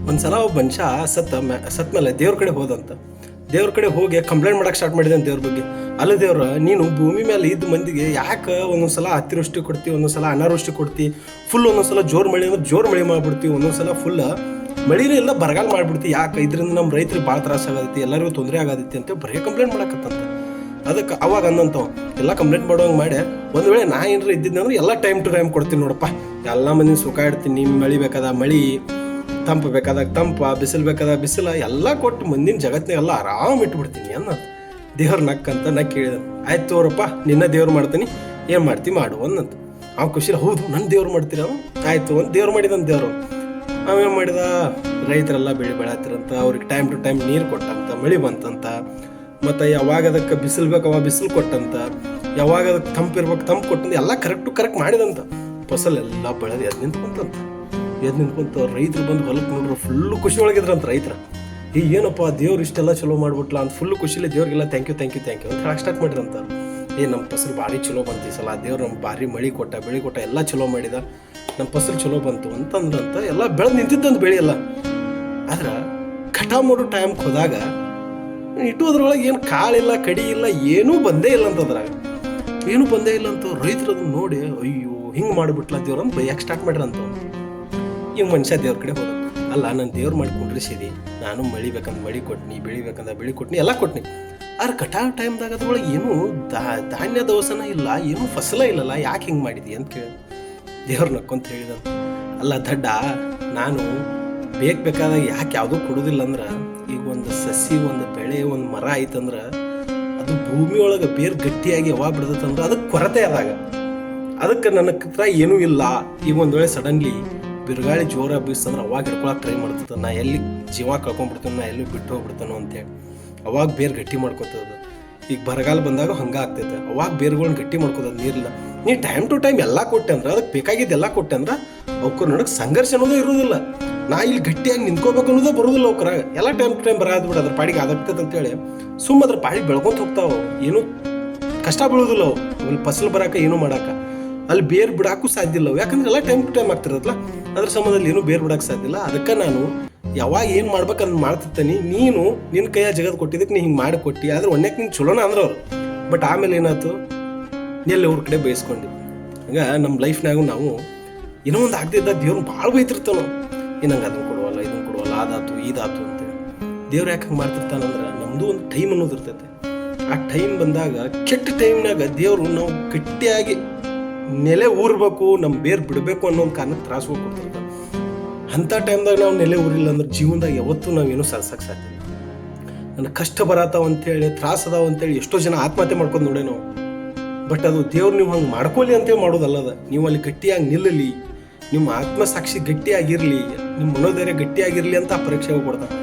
ಒಂದ್ಸಲ ಒಬ್ಬ ಮನುಷ್ಯ ಸತ್ ಮೇಲೆ ದೇವ್ರ ಕಡೆ ಹೋದಂತ. ದೇವ್ರ ಕಡೆ ಹೋಗಿ ಕಂಪ್ಲೇಂಟ್ ಮಾಡಕ್ಕೆ ಸ್ಟಾರ್ಟ್ ಮಾಡಿದೆ ದೇವ್ರ ಬಗ್ಗೆ. ಅಲ್ಲ ದೇವ್ರ, ನೀನು ಭೂಮಿ ಮೇಲೆ ಇದ್ದ ಮಂದಿಗೆ ಯಾಕೆ ಒಂದೊಂದ್ಸಲ ಅತಿವೃಷ್ಟಿ ಕೊಡ್ತಿ, ಒಂದೊಂದ್ಸಲ ಅನಾವೃಷ್ಟಿ ಕೊಡ್ತಿ, ಫುಲ್ ಒಂದೊಂದ್ಸಲ ಜೋರು ಮಳೆ ಅಂದ್ರೆ ಜೋರು ಮಳೆ ಮಾಡ್ಬಿಡ್ತೀವಿ, ಒಂದೊಂದ್ಸಲ ಫುಲ್ ಮಳಿನೇ ಎಲ್ಲ ಬರಗಾಲ ಮಾಡ್ಬಿಡ್ತಿ, ಯಾಕೆ ಇದರಿಂದ ನಮ್ಮ ರೈತರಿಗೆ ಭಾಳ ತ್ರಾಸ ಆಗತೈತಿ, ಎಲ್ಲರಿಗೂ ತೊಂದರೆ ಆಗತೈತಿ ಅಂತ ಬರೀ ಕಂಪ್ಲೇಂಟ್ ಮಾಡಕತ್ತಂತ. ಅದಕ್ಕೆ ಅವಾಗ ಅಂದಂತವ ಎಲ್ಲ ಕಂಪ್ಲೇಂಟ್ ಮಾಡೋಂಗೆ ಮಾಡಿ, ಒಂದು ವೇಳೆ ನಾ ಏನಾರ ಇದ್ದಿದ್ದಂದ್ರೆ ಎಲ್ಲ ಟೈಮ್ ಟು ಟೈಮ್ ಕೊಡ್ತೀನಿ ನೋಡಪ್ಪ, ಎಲ್ಲ ಮಂದಿನ ಸುಖ ಇಡ್ತೀನಿ, ನಿಮ್ಮ ಮಳೆ ಬೇಕಾದ ಮಳೆ, ತಂಪು ಬೇಕಾದಾಗ ತಂಪ, ಬಿಸಿಲು ಬೇಕಾದಾಗ ಬಿಸಿಲ ಎಲ್ಲ ಕೊಟ್ಟು ಮಂದಿನ ಜಗತ್ತಿನಾಗೆಲ್ಲ ಆರಾಮ್ ಇಟ್ಬಿಡ್ತೀನಿ ಅನ್ನೋದು. ದೇವ್ರ ನಕ್ಕಂತ ನಾ ಕೇಳಿದ, ಆಯ್ತು ತೋರಪ್ಪ ನಿನ್ನ ದೇವ್ರು ಮಾಡ್ತೀನಿ, ಏನು ಮಾಡ್ತಿ ಮಾಡು ಅನ್ನಂತ. ಅವ್ನು ಖುಷಿಲ್ಲ, ಹೌದು ನನ್ನ ದೇವ್ರು ಮಾಡ್ತೀರ, ಆಯಿತು ಒಂದು ದೇವ್ರು ಮಾಡಿದಂತ ದೇವ್ರು. ಅವೇನು ಮಾಡಿದ, ರೈತರೆಲ್ಲ ಬೆಳೆ ಬೆಳತ್ತಿರಂತ, ಅವ್ರಿಗೆ ಟೈಮ್ ಟು ಟೈಮ್ ನೀರು ಕೊಟ್ಟಂತ, ಮಳೆ ಬಂತಂತ, ಮತ್ತು ಯಾವಾಗ ಅದಕ್ಕೆ ಬಿಸಿಲು ಬೇಕು ಅವಾಗ ಬಿಸಿಲು ಕೊಟ್ಟಂತ, ಯಾವಾಗ ಅದಕ್ಕೆ ತಂಪು ಇರ್ಬೇಕು ತಂಪು ಕೊಟ್ಟಂತ, ಎಲ್ಲ ಕರೆಕ್ಟ್ ಮಾಡಿದಂತ. ಫಸಲೆಲ್ಲ ಬೆಳೆದು ಎದ್ದು ನಿಂತ್ಕೊಂತ ರೈತರು ಬಂದು ಹೊಲಕ್ಕೆ ನೋಡ್ರು ಫುಲ್ಲು ಖುಷಿ ಒಳಗಿದ್ರಂತ ರೈತರ. ಈಗ ಏನಪ್ಪ ದೇವ್ರು ಇಷ್ಟೆಲ್ಲ ಚಲೋ ಮಾಡ್ಬಿಟ್ಲ ಅಂತ ಫುಲ್ಲು ಖುಷಿಲಿ ದೇವ್ರಿಗೆಲ್ಲ ಥ್ಯಾಂಕ್ ಯು ಅಂತ ಹೇಳಕ್ಕೆ ಸ್ಟಾರ್ಟ್ ಮಾಡಿದ್ರಂತ. ನಮ್ಮ ಫಸಲು ಭಾರಿ ಚಲೋ ಬಂತು ಈ ಸಲ, ದೇವ್ರು ನಮ್ಮ ಭಾರಿ ಮಳೆ ಕೊಟ್ಟ ಎಲ್ಲ ಚಲೋ ಮಾಡಿದ, ನಮ್ಮ ಫಸಲು ಚಲೋ ಬಂತು ಅಂತಂದ್ರಂತ. ಎಲ್ಲ ಬೆಳೆದು ನಿಂತಿದ್ದಂತ ಬೆಳೆ ಎಲ್ಲ. ಆದ್ರೆ ಕಟಾವು ಮಾಡೋ ಟೈಮ್ಗೆ ಹೋದಾಗ ಇಟ್ಟು ಅದ್ರೊಳಗೆ ಏನು ಕಾಳಿಲ್ಲ, ಕಡಿ ಇಲ್ಲ, ಏನೂ ಬಂದೇ ಇಲ್ಲ ಅಂತ. ಅದ್ರಾಗ ಏನೂ ಬಂದೇ ಇಲ್ಲ ಅಂತ ರೈತರು ಅದನ್ನ ನೋಡಿ, ಅಯ್ಯೋ ಹಿಂಗೆ ಮಾಡಿಬಿಟ್ಲ ದೇವ್ರು ಅಂತ ಬೈಯಕ್ಕೆ ಸ್ಟಾರ್ಟ್ ಮಾಡ್ರಂತ. ಈಗ ಮನುಷ್ಯ ದೇವ್ರ ಕಡೆ ಹೋದ, ಅಲ್ಲ ನಾನು ದೇವ್ರು ಮಾಡಿ ಕುಂಡ್ರಿಸಿದಿ, ನಾನು ಮಳಿ ಬೇಕಂದ್ರೆ ಮಳಿ ಕೊಟ್ನಿ, ಬೆಳಿ ಬೇಕಂದ್ರೆ ಬೆಳಿ ಕೊಟ್ನಿ, ಎಲ್ಲ ಕೊಟ್ನಿ. ಆದ್ರೆ ಕಟಾವು ಟೈಮ್ದಾಗ ಅದ್ರೊಳಗೆ ಏನೂ ಧಾನ್ಯ ದವಸನ ಇಲ್ಲ, ಏನೂ ಫಸಲ ಇಲ್ಲಲ್ಲ, ಯಾಕೆ ಹಿಂಗೆ ಮಾಡಿದಿ ಅಂತ ಕೇಳಿ ದೇವ್ರು ನಕ್ಕೊಂತ ಹೇಳಿದಂತ. ಅಲ್ಲ ದಡ್ಡ, ನಾನು ಬೇಕಾದಾಗ ಯಾಕೆ ಯಾವುದೂ ಕೊಡೋದಿಲ್ಲ ಅಂದ್ರೆ, ಈಗ ಒಂದು ಸಸಿ, ಒಂದು ಬೆಳೆ, ಒಂದು ಮರ ಆಯ್ತಂದ್ರೆ ಅದು ಭೂಮಿ ಒಳಗೆ ಬೇರೆ ಗಟ್ಟಿಯಾಗಿ ಯಾವಾಗ ಬಿಡ್ತಂದ್ರೆ ಅದಕ್ಕೆ ಕೊರತೆ ಆದಾಗ, ಅದಕ್ಕೆ ನನ್ನ ಹತ್ರ ಏನೂ ಇಲ್ಲ. ಈಗ ಒಂದು ವೇಳೆ ಸಡನ್ಲಿ ಬಿರುಗಾಳಿ ಜೋರಾಗಿ ಬೀಸ್ತಂದ್ರೆ ಅವಾಗ ಹಿಡ್ಕೊಳಕ್ಕೆ ಟ್ರೈ ಮಾಡ್ತದೆ, ನಾ ಎಲ್ಲಿ ಜೀವ ಕಳ್ಕೊಂಡ್ಬಿಡ್ತಾನೆ, ನಾ ಎಲ್ಲಿ ಬಿಟ್ಟು ಹೋಗ್ಬಿಡ್ತಾನೋ ಅಂತೇಳಿ ಅವಾಗ ಬೇರೆ ಗಟ್ಟಿ ಮಾಡ್ಕೊತದ. ಈಗ ಬರಗಾಲ ಬಂದಾಗ ಹಂಗೆ ಆಗ್ತೈತೆ, ಅವಾಗ ಬೇರ್ಗಳನ್ನ ಗಟ್ಟಿ ಮಾಡ್ಕೋತದ. ನೀರಿಲ್ಲ, ನೀ ಟೈಮ್ ಟು ಟೈಮ್ ಎಲ್ಲ ಕೊಟ್ಟೆ ಅಂದ್ರೆ, ಅದಕ್ಕೆ ಬೇಕಾಗಿದ್ದೆಲ್ಲ ಕೊಟ್ಟೆ ಅಂದ್ರೆ ಅವ್ರ ನೋಡಕ್ಕೆ ಸಂಘರ್ಷ ಅನ್ನೋದು ಇರೋದಿಲ್ಲ. ನಾ ಇಲ್ಲಿ ಗಟ್ಟಿಯಾಗಿ ನಿಂತ್ಕೋಬೇಕು ಅನ್ನೋದೇ ಬರೋದಿಲ್ಲ ಅವ್ರಾಗ. ಎಲ್ಲ ಟೈಮ್ ಟು ಟೈಮ್ ಬರಾದ್ಬಿಡ, ಅದ್ರ ಪಾಡಿಗೆ ಆದಾಗ್ತದೆ ಅಂತೇಳಿ ಸುಮ್ಮ ಅದ್ರ ಪಾಡಿಗೆ ಬೆಳ್ಕೊಂತ ಹೋಗ್ತಾವ, ಏನೂ ಕಷ್ಟ ಬೀಳೋದಿಲ್ಲ ಅವು. ಆಮೇಲೆ ಫಸಲು ಬರೋಕೆ ಏನೂ ಮಾಡೋಕೆ ಅಲ್ಲಿ ಬೇರು ಬಿಡಾಕು ಸಾಧ್ಯ ಇಲ್ಲ, ಯಾಕಂದ್ರೆ ಎಲ್ಲ ಟೈಮ್ ಟು ಟೈಮ್ ಆಗ್ತಿರತ್ತಲ್ಲ, ಅದ್ರ ಸಂಬಂಧದಲ್ಲಿ ಏನೂ ಬೇರು ಬಿಡೋಕೆ ಸಾಧ್ಯ ಇಲ್ಲ. ಅದಕ್ಕೆ ನಾನು ಯಾವಾಗ ಏನು ಮಾಡ್ಬೇಕಂತ ಮಾಡ್ತಿರ್ತಾನೆ, ನೀನು ನಿನ್ನ ಕೈಯ ಜಗತ್ತು ಕೊಟ್ಟಿದ್ದಕ್ಕೆ ನೀ ಹಿಂಗೆ ಮಾಡಿ ಕೊಟ್ಟು, ಆದ್ರೆ ಒಣ್ಣಕ್ಕೆ ನಿಂಗೆ ಚಲೋನ ಅಂದ್ರೆ ಅವ್ರು. ಬಟ್ ಆಮೇಲೆ ಏನಾಯ್ತು, ಎಲ್ಲಿ ಅವ್ರ ಕಡೆ ಬಯಸ್ಕೊಂಡು. ಹಂಗೆ ನಮ್ಮ ಲೈಫ್ನಾಗೂ ನಾವು ಏನೋ ಒಂದು ಆಗದಿದ್ದ ದೇವ್ರನ್ನ ಭಾಳ ಬೈತಿರ್ತಾವೆ ನಾವು, ನಂಗೆ ಅದನ್ನು ಕೊಡುವಲ್ಲ, ಇದನ್ನು ಕೊಡುವಲ್ಲ, ಅದಾತು ಇದಾತು ಅಂತೇಳಿ. ದೇವ್ರು ಯಾಕೆ ಹಂಗೆ ಮಾಡ್ತಿರ್ತಾನಂದ್ರೆ, ನಮ್ಮದು ಒಂದು ಟೈಮ್ ಅನ್ನೋದು ಇರ್ತೈತೆ. ಆ ಟೈಮ್ ಬಂದಾಗ, ಕೆಟ್ಟ ಟೈಮ್ನಾಗ ದೇವರು ನಾವು ಗಟ್ಟಿಯಾಗಿ ನೆಲೆ ಊರ್ಬೇಕು, ನಮ್ಮ ಬೇರು ಬಿಡಬೇಕು ಅನ್ನೋ ಒಂದು ಕಾರಣಕ್ಕೆ ತ್ರಾಸು ಕೊಡ್ತಿರ್ತಾನೆ. ಅಂಥ ಟೈಮ್ದಾಗ ನಾವು ನೆಲೆ ಊರಿಲ್ಲ ಅಂದ್ರೆ ಜೀವನದಾಗ ಯಾವತ್ತೂ ನಾವೇನು ಸಾಧಿಸಕ್ಕೆ ಸಾಧ್ಯ ಇಲ್ಲ. ನನಗೆ ಕಷ್ಟ ಬರತ್ತಾವ ಅಂತೇಳಿ, ತ್ರಾಸ ಅದಾವ ಅಂತೇಳಿ ಎಷ್ಟೋ ಜನ ಆತ್ಮಹತ್ಯೆ ಮಾಡ್ಕೊಂಡು ನೋಡೇ ನಾವು. ಬಟ್ ಅದು ದೇವ್ರು ನೀವು ಹಂಗೆ ಮಾಡ್ಕೊಳ್ಳಿ ಅಂತೇಳಿ ಮಾಡೋದಲ್ಲದ, ನೀವು ಅಲ್ಲಿ ಗಟ್ಟಿಯಾಗಿ ನಿಲ್ಲಲಿ, ನಿಮ್ಮ ಆತ್ಮಸಾಕ್ಷಿ ಗಟ್ಟಿಯಾಗಿರಲಿ, ನಿಮ್ಮ ಮನೋಧೈರ್ಯ ಗಟ್ಟಿಯಾಗಿರಲಿ ಅಂತ ಆ ಪರೀಕ್ಷೆಗೆ ಕೊಡ್ತಾರೆ.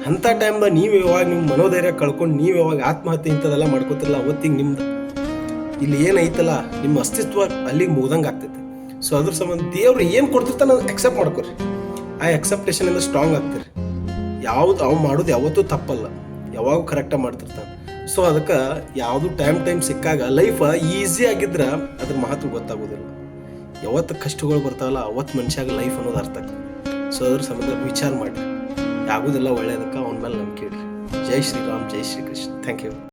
ಅಂಥ ಟೈಮ್ದಾಗ ನೀವು ಯಾವಾಗ ನಿಮ್ಮ ಮನೋಧೈರ್ಯ ಕಳ್ಕೊಂಡು ನೀವು ಯಾವಾಗ ಆತ್ಮಹತ್ಯೆ ಇಂಥದೆಲ್ಲ ಮಾಡ್ಕೋತಿರಲ್ಲ, ಅವತ್ತಿಗೆ ನಿಮ್ದು ಇಲ್ಲಿ ಏನೈತಲ್ಲ ನಿಮ್ಮ ಅಸ್ತಿತ್ವ ಅಲ್ಲಿಗೆ ಮುಗ್ದಂಗೆ ಆಗ್ತೈತೆ. ಸೊ ಅದ್ರ ಸಂಬಂಧ ದೇವ್ರು ಏನು ಕೊಡ್ತಿರ್ತಾನೆ ಅದು ಎಕ್ಸೆಪ್ಟ್ ಮಾಡ್ಕೊರಿ. ಆ ಎಕ್ಸೆಪ್ಟೇಷನಿಂದ ಸ್ಟ್ರಾಂಗ್ ಆಗ್ತೀರಿ. ಯಾವುದು ಅವ್ನು ಮಾಡೋದು ಯಾವತ್ತೂ ತಪ್ಪಲ್ಲ, ಯಾವಾಗೂ ಕರೆಕ್ಟಾಗಿ ಮಾಡ್ತಿರ್ತಾನೆ. ಸೊ ಅದಕ್ಕೆ ಯಾವುದು ಟೈಮ್ ಸಿಕ್ಕಾಗ ಲೈಫ್ ಈಸಿ ಆಗಿದ್ರೆ ಅದ್ರ ಮಹತ್ವ ಗೊತ್ತಾಗೋದಿಲ್ಲ. ಯಾವತ್ತು ಕಷ್ಟಗಳು ಬರ್ತಾವಲ್ಲ ಅವತ್ತು ಮನುಷ್ಯಾಗ ಲೈಫ್ ಅನ್ನೋದು ಅರ್ಥ ಆಗ್ತದೆ. ಸೊ ಅದ್ರ ಸಂಬಂಧ ವಿಚಾರ ಮಾಡಿರಿ, ಆಗೋದಿಲ್ಲ ಒಳ್ಳೆಯದಕ್ಕೆ ಅವನ ಮೇಲೆ ನಂಬಿಕೆ ಇಡ್ರಿ. ಜೈ ಶ್ರೀರಾಮ್, ಜೈ ಶ್ರೀಕೃಷ್ಣ. Thank you.